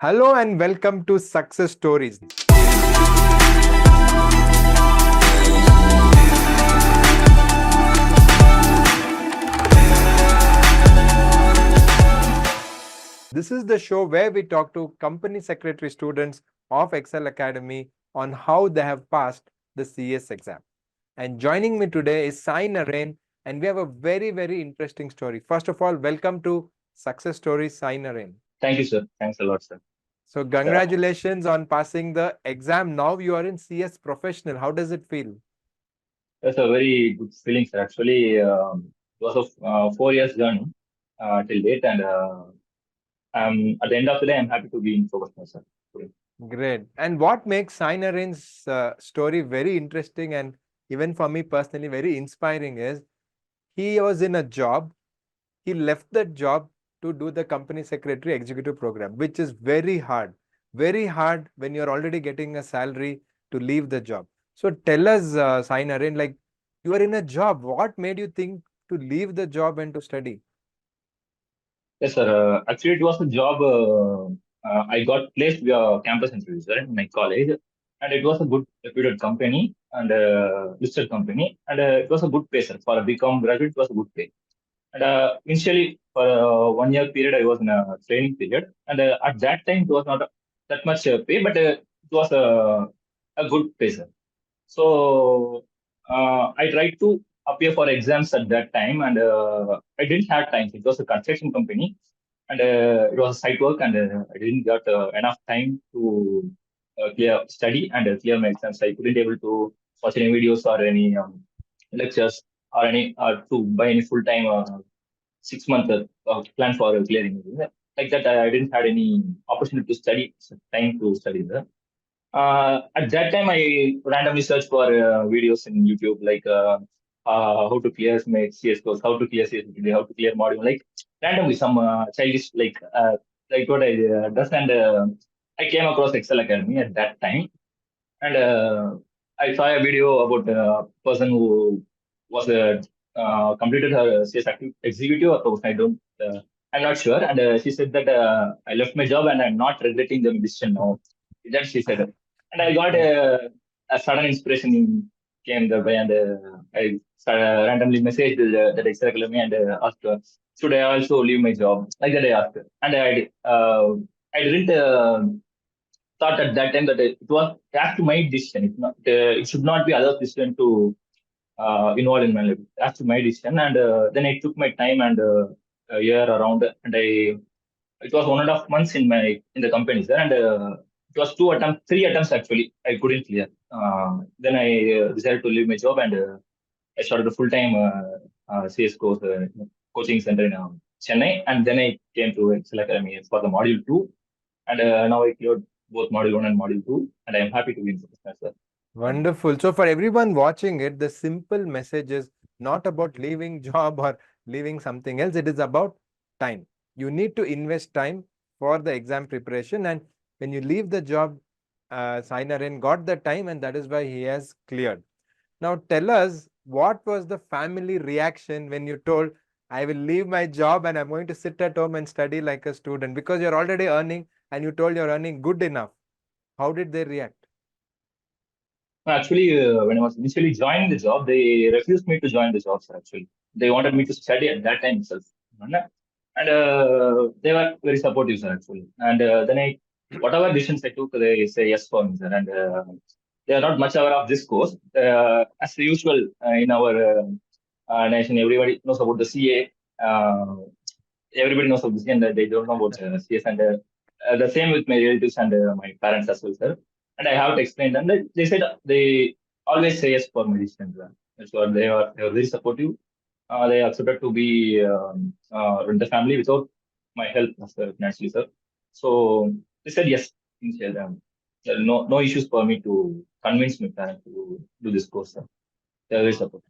Hello and welcome to Success Stories. This is the show where we talk to company secretary students of Ekcel Academy on how they have passed the CS exam. And joining me today is Sai Naren, and we have a very interesting story. First of all, welcome to Success Stories, Sai Naren. Thank you, sir. Thanks a lot, sir. So congratulations on passing the exam. Now you are in CS Professional. How does it feel? That's a very good feeling, sir. Actually, it was a 4 years journey till date, and at the end of the day, I'm happy to be in professional, sir. Great. And what makes Sai Naren's story very interesting and even for me personally very inspiring is he was in a job. He left that job to do the company secretary executive program, which is very hard when you're already getting a salary to leave the job. So tell us, Sai Naren, like you are in a job. What made you think to leave the job and to study? Yes, sir. Actually, it was a job. I got placed via campus interview, sir, in my college, and it was a good reputed company and listed company, and it was a good pay, sir. For a BCom graduate, it was a good pay. And initially, for 1 year period, I was in a training period. And at that time, it was not that much pay, but it was a good pay, sir. So I tried to appear for exams at that time, and I didn't have time. It was a construction company, and it was a site work, and I didn't get enough time to clear study and clear my exams. I couldn't able to watch any videos or any lectures or any to buy any full time 6 month plan for clearing. Like that, I didn't had any opportunity to study, time to study there. At that time, I randomly searched for videos in YouTube, like how to clear my CS course, how to clear CS, how to clear module, like randomly some childish, like what I does. And I came across Excel Academy at that time, and I saw a video about a person who was completed her CS executive or promotion. I'm not sure. And she said that I left my job and I'm not regretting the decision now. That she said. And I got a sudden inspiration came the way, and I randomly messaged that Excel Academy and asked her, should I also leave my job? Like that I asked her. And I didn't thought at that time that it has to my decision. It should not be other decision to involve in my life. It has to my decision, and then I took my time and a year around, and it was 1.5 months in the company, sir, and it was 3 attempts actually. I couldn't clear. Then I decided to leave my job, and I started a full time CS course coaching center in Chennai, and then I came to Excel Academy for the module 2, and now I cleared both module 1 and module 2, and I am happy to be in professional, sir. Wonderful. So for everyone watching it, the simple message is not about leaving job or leaving something else. It is about time. You need to invest time for the exam preparation. And when you leave the job, Sai Naren got the time, and that is why he has cleared. Now tell us, what was the family reaction when you told, I will leave my job and I'm going to sit at home and study like a student, because you're already earning and you told you're earning good enough. How did they react? Actually, when I was initially joining the job, they refused me to join the job, sir. Actually, they wanted me to study at that time itself, and they were very supportive, sir. Actually, and then whatever decisions I took, they say yes for me, sir. And they are not much aware of this course. As usual in our nation, everybody knows about the CA. Everybody knows about this, and they don't know about CS. And the same with my relatives and my parents as well, sir. And I have to explain them. They said they always say yes for my decisions. That's what they are very supportive. They accepted to be in the family without my help financially, sir. So they said yes. Initially, there are no issues for me to convince my parents to do this course, sir. They are very supportive.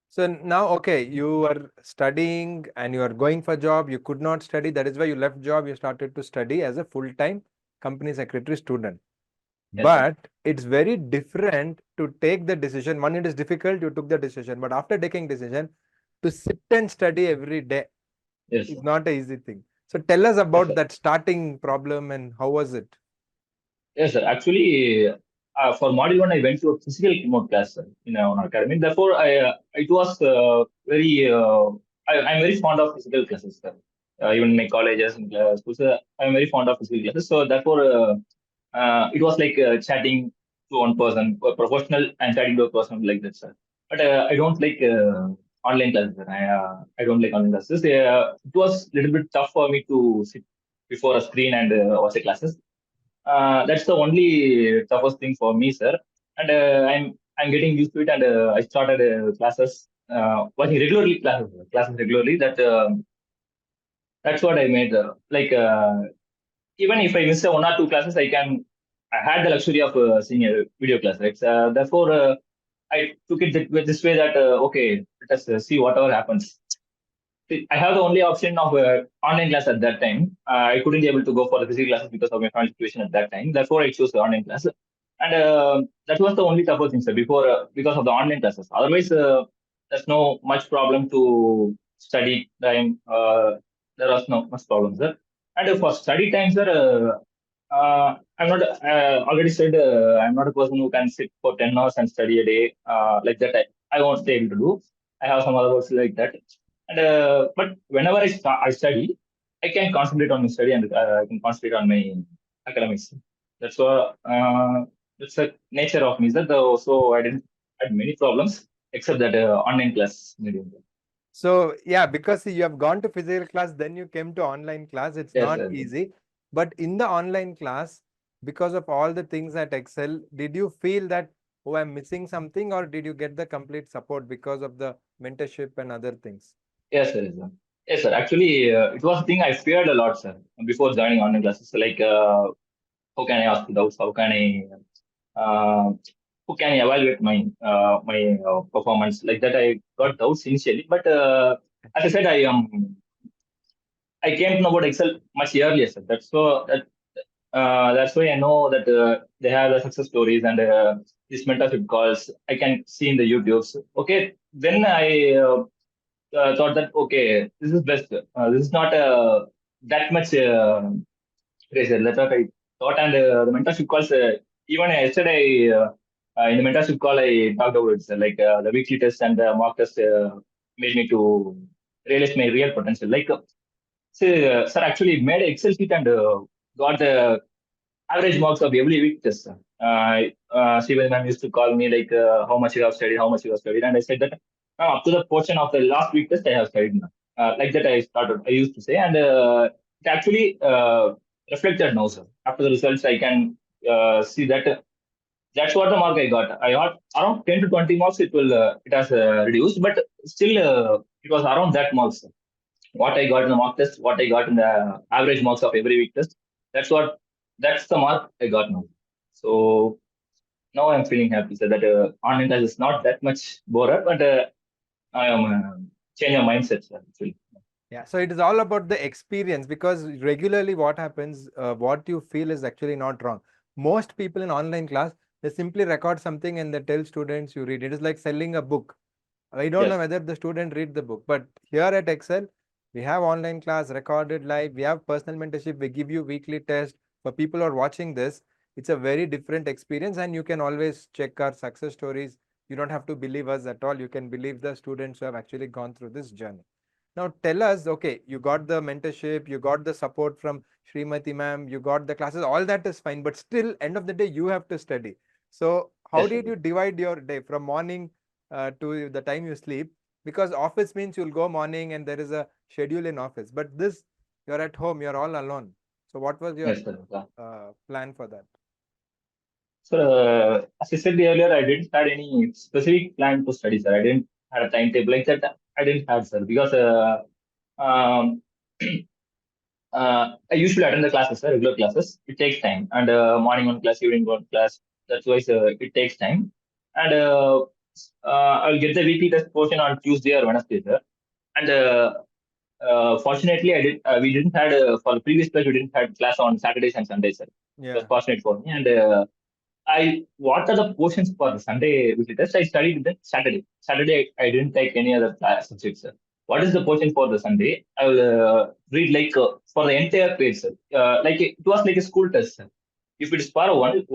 So now, okay, you were studying and you are going for job, you could not study. That is why you left job, you started to study as a full-time company secretary student. Yes, sir. But it's very different to take the decision. One, it is difficult, you took the decision. But after taking decision, to sit and study every day Yes, is sir. not an easy thing. So tell us Yes, about sir. that starting problem and how was it? Yes, sir. Actually, for module one, I went to a physical mode class, sir, in our academy. Therefore, it was very. I'm very fond of physical classes, sir. Even in my colleges and schools, I'm very fond of physical classes. So therefore, it was like chatting to one person, a professional, and chatting to a person like that, sir. But I don't like online classes. Sir. I don't like online classes. It was a little bit tough for me to sit before a screen and watch the classes. That's the only toughest thing for me, sir. And I'm getting used to it, and I started classes, watching regularly classes regularly. That's what I made. Even if I miss one or two classes, I had the luxury of seeing a video class, right? Therefore, I took it this way that okay, let us see whatever happens. See, I have the only option of online class at that time. I couldn't be able to go for the physical classes because of my family situation at that time. Therefore, I chose the online class, and that was the only tougher thing, sir. Before because of the online classes. Otherwise, there's no much problem to study time. There was no much problem, sir. And for study time, sir, I'm not. Already said I'm not a person who can sit for 10 hours and study a day like that. I won't be able to do. I have some other works like that. And but whenever I study, I can concentrate on my study and I can concentrate on my academics. That's what that's the nature of me. So I didn't had many problems except that online class medium. So yeah, because you have gone to physical class, then you came to online class. It's Yes, not sir. easy. But in the online class, because of all the things at Excel, did you feel that, oh, I'm missing something, or did you get the complete support because of the mentorship and other things? Yes, sir. Yes, sir. Yes, sir. Actually, it was a thing I feared a lot, sir, before joining online classes. Like, how can I ask doubts? Who can evaluate my performance like that? I got doubts initially, but as I said, I came to know about Excel much earlier, sir. That's why I know that they have the success stories and these mentorship calls. I can see in the YouTubes. Okay, then I thought that okay, this is best. This is not that much pressure. That's what I thought. And the mentorship calls. Even yesterday, in the mentorship call, I talked about it. Like the weekly test and the mock test made me to realize my real potential. Sir actually made an Excel sheet and got the average marks of every week test. Shivan ma'am used to call me like, how much you have studied, how much you have studied. And I said that up to the portion of the last week test, I have studied now. Like that, I used to say. And it actually reflected now, sir. After the results, I can see that that's what the mark I got. I got around 10 to 20 marks. It has reduced, but still, it was around that marks. What I got in the mock test, what I got in the average marks of every week test. That's what that's the mark I got now. So now I'm feeling happy. So that online class is not that much borer, but I am changing my mindset. Sir, actually. Yeah, so it is all about the experience, because regularly what happens, what you feel is actually not wrong. Most people in online class, they simply record something and they tell students you read. It is like selling a book. I don't know Yes, whether the student read the book, but here at Excel, we have online class recorded live. We have personal mentorship. We give you weekly test. For people who are watching this, it's a very different experience, and you can always check our success stories. You don't have to believe us at all. You can believe the students who have actually gone through this journey. Now tell us, okay, you got the mentorship, you got the support from Srimati ma'am, you got the classes, all that is fine, but still, end of the day, you have to study. So how yes, sir. did you divide your day from morning to the time you sleep? Because office means you'll go morning and there is a schedule in office, but this, you're at home, you're all alone. So what was your Yes, sir. plan for that? So as I said earlier, I didn't had any specific plan to study, sir. I didn't had a timetable like that. I didn't have, sir, because um, I usually attend the classes, regular classes. It takes time, and morning one class, evening one class. That's why it takes time, and I'll get the weekly test portion on Tuesday or Wednesday, sir. And fortunately, I did. We didn't had for the previous class. We didn't had class on Saturdays and Sundays, sir. It was Yeah. fortunate for me, and I what are the portions for the Sunday weekly test? I studied the Saturday. Saturday, I didn't take any other class subjects, sir. what is the portion for the Sunday. I will read like for the entire page, sir. Like it was like a school test, sir. If it is for one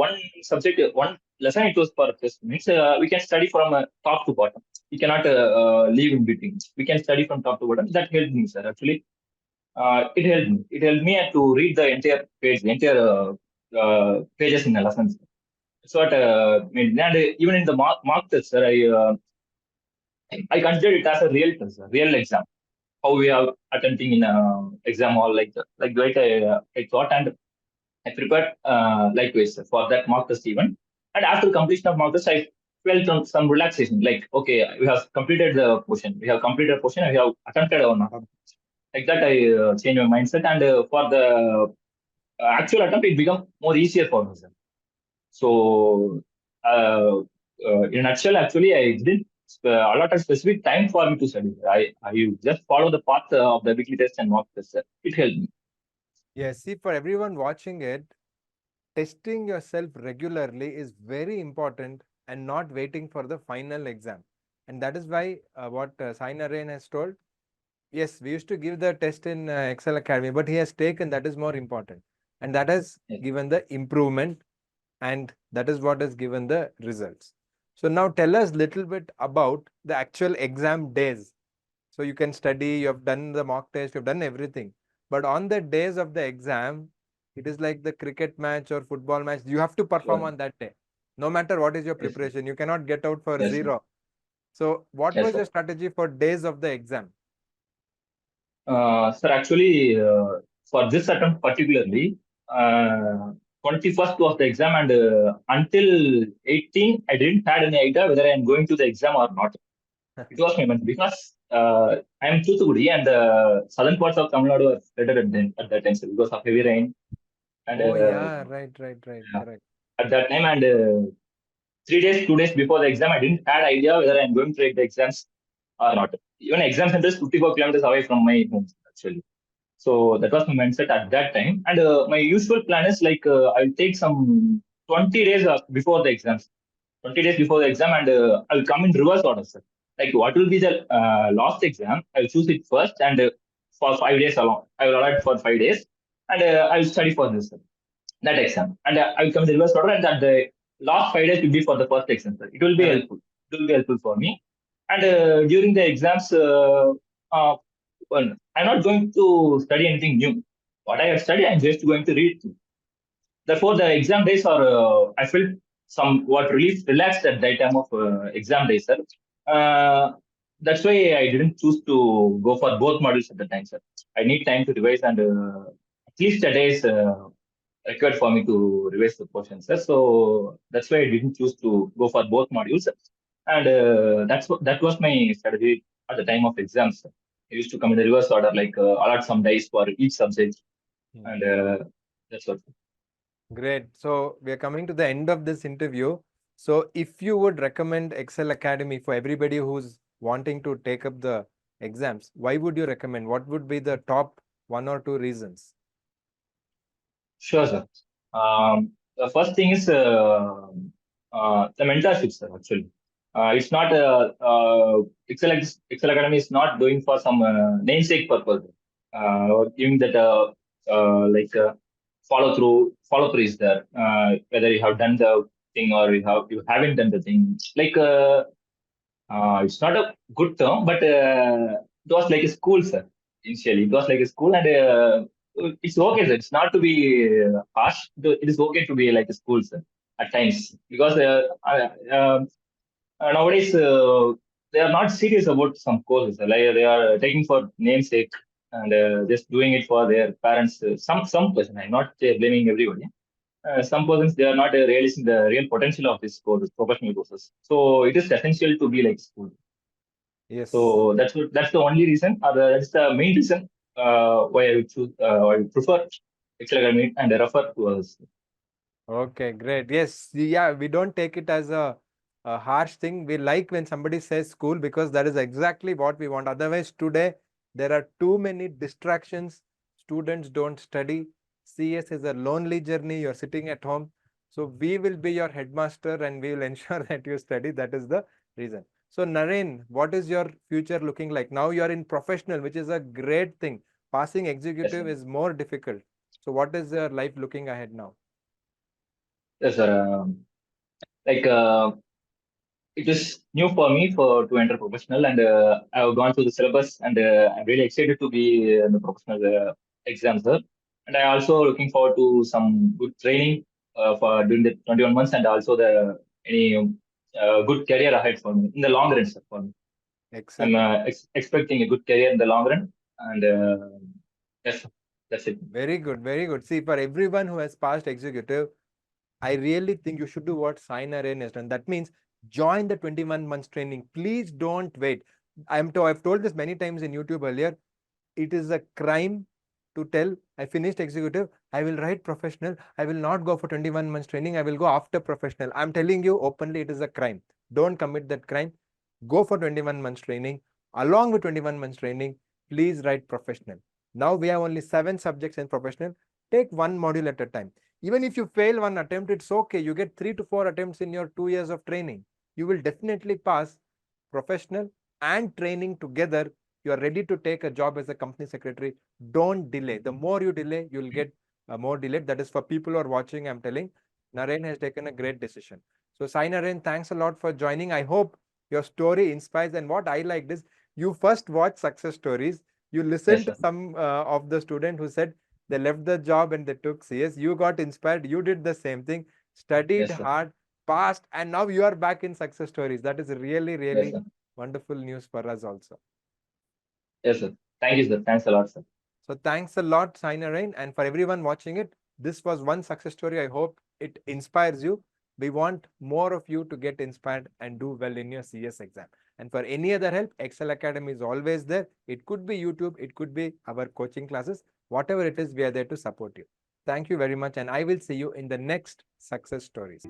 subject, one lesson, it was for a test. Means we can study from top to bottom. We cannot leave in between. We can study from top to bottom. That helped me, sir. Actually, it helped me. It helped me to read the entire page, the entire pages in the lessons. So and even in the mock test, sir, I consider it as a real test, a real exam. How we are attempting in exam hall like I thought, and I prepared likewise for that mock test even. And after completion of mock test, I felt some relaxation. Like okay, we have completed the portion. We have completed the portion. And we have attempted our mock. Like that, I changed my mindset, and for the actual attempt, it become more easier for me, sir. So, in a nutshell, actually, I didn't allot a specific time for me to study. I just follow the path of the weekly test and mock test. It helped me. Yes, see, for everyone watching it, testing yourself regularly is very important and not waiting for the final exam. And that is why what Sai Narayan has told, yes, we used to give the test in Excel Academy, but he has taken that is more important. And that has Yes, given the improvement, and that is what has given the results. So now tell us little bit about the actual exam days. So you can study, you have done the mock test, you've done everything. But on the days of the exam, it is like the cricket match or football match. You have to perform sure. on that day. No matter what is your Yes, sir. preparation, you cannot get out for Yes, sir. zero. So what Yes, was your sir. strategy for days of the exam? Sir, actually, for this attempt particularly, 21st was the exam, and until 18, I didn't had any idea whether I am going to the exam or not. It was my month because I am Thoothukudi, and the southern parts of Tamil Nadu were flooded at that time, so because of heavy rain. And Oh yeah, right, yeah, correct. at that time, and 3 days, 2 days before the exam, I didn't had idea whether I'm going to take the exams or not. Even exam center is 54 kilometers away from my home, actually. So that was my mindset at that time. And my usual plan is like I'll take some 20 days before the exams, 20 days before the exam, and I'll come in reverse order, sir. Like what will be the last exam? I'll choose it first, and for 5 days along, I will allot for 5 days, and I'll study for this, sir, that exam. And I'll come in reverse order, and that the last 5 days will be for the first exam, sir. It will be Correct. helpful. It will be helpful for me. And during the exams, well, I'm not going to study anything new. What I have studied, I'm just going to read. Therefore, the exam days are, I felt somewhat relief, relaxed at that time of exam days, sir. Uh, that's why I didn't choose to go for both modules at the time, sir. I need time to revise, and at least a day is required for me to revise the portions, sir. So that's why I didn't choose to go for both modules. And that was my strategy at the time of exams, sir. I used to come in the reverse order, like allot some days for each subject, and Hmm. that's what. Great. So we are coming to the end of this interview. So if you would recommend Excel Academy for everybody who's wanting to take up the exams, why would you recommend? What would be the top one or two reasons? Sure, sir. The first thing is the mentorship, sir. Actually, it's not Excel Academy is not doing for some namesake purpose. Or giving that like follow through is there. Whether you have done the thing or you haven't done the thing. Like it's not a good term, but it was like a school, sir. Initially, it was like a school, and it's okay, sir. It's not to be harsh. It is okay to be like a school, sir, at times, because nowadays they are not serious about some courses, sir. Like they are taking for namesake and just doing it for their parents. Some person, I'm not blaming everybody. Some persons they are not realizing the real potential of this course, professional courses. So it is essential to be like school. Yes. So that's the only reason, or that's the main reason why I would choose, I would prefer Excel Academy and refer to us. Okay, great. Yes, yeah, we don't take it as a harsh thing. We like when somebody says school because that is exactly what we want. Otherwise, today there are too many distractions. Students don't study. CS is a lonely journey. You're sitting at home. So we will be your headmaster and we will ensure that you study. That is the reason. So Naren, what is your future looking like? Now you are in professional, which is a great thing. Passing Yes, executive sir. is more difficult. So what is your life looking ahead now? Yes, sir. Like it is new for me for to enter professional, and I have gone through the syllabus, and I'm really excited to be in the professional exams, sir. And I also looking forward to some good training for during the 21 months, and also the any good career ahead for me in the long run, sir. For me, I'm Excellent. expecting a good career in the long run, and yes, sir. That's it. Very good. Very good. See, for everyone who has passed executive, I really think you should do what Saina Rain has done. That means join the 21 months training. Please don't wait. I've told this many times in YouTube earlier. It is a crime to tell I finished executive, I will write professional, I will not go for 21 months training, I will go after professional. I'm telling you openly, it is a crime. Don't commit that crime. Go for 21 months training. Along with 21 months training, please write professional. Now we have only 7 subjects in professional. Take one module at a time. Even if you fail one attempt, it's okay. You get 3 to 4 attempts in your 2 years of training. You will definitely pass professional and training together. You are ready to take a job as a company secretary. Don't delay. The more you delay, you'll get more delayed. That is for people who are watching. I'm telling. Naren has taken a great decision. So, Sai Naren, thanks a lot for joining. I hope your story inspires. And what I liked is you first watch success stories. You Yes, listened to sir. some of the student who said they left the job and they took CS. You got inspired. You did the same thing, studied Yes, sir. hard, passed, and now you are back in success stories. That is really, Yes, really sir. wonderful news for us also. Yes, sir. Thank you, sir. Thanks a lot, sir. So thanks a lot, Saina Rain. And for everyone watching it, this was one success story. I hope it inspires you. We want more of you to get inspired and do well in your CS exam. And for any other help, Excel Academy is always there. It could be YouTube, it could be our coaching classes. Whatever it is, we are there to support you. Thank you very much. And I will see you in the next success stories.